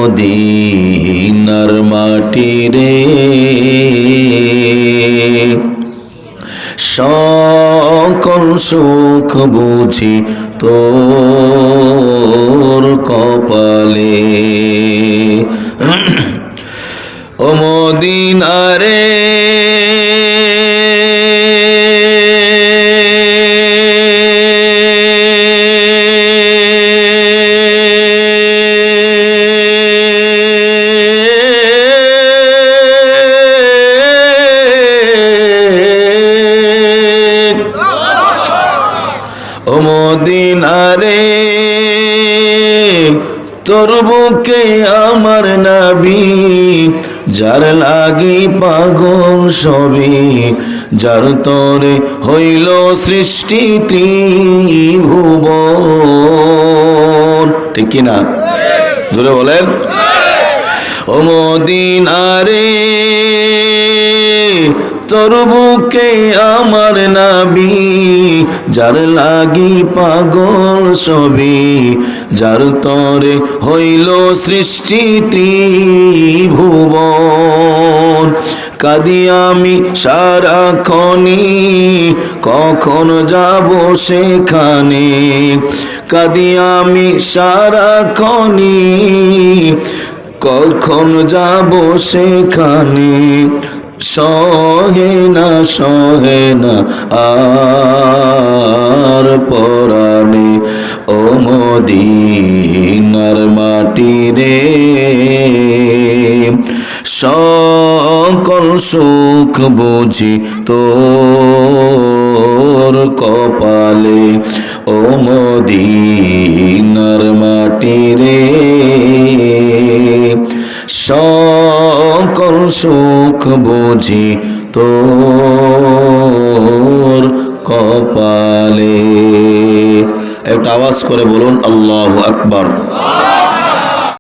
মদিনার মাটি রে সকল সুখ বুঝি তোর কপালে। ও মদিনা রে মদিনারে তোর বুকে আমার নবী যার লাগি পাগল সবই যার তরে হইল সৃষ্টি ত্রিভুবন। ঠিক কি না? জোরে বলেন। ও মদিনারে তোর বুকে আমার নবী যার লাগি পাগল সবই যার তরে হইল সৃষ্টি ত্রিভুবন। কাঁদি আমি সারাক্ষণি কখন যাব সেখানে, কাঁদি আমি সারাক্ষণি কখন যাব সেখানে। সহে না আর পরাণে ও মদিনার মাটি রে সকল সুখ বুঝি তোর কপালে। ও মদিনার মাটি রে সকল সুখ বুঝি তোর কপালে। একটা আওয়াজ করে বলুন আল্লাহু আকবার।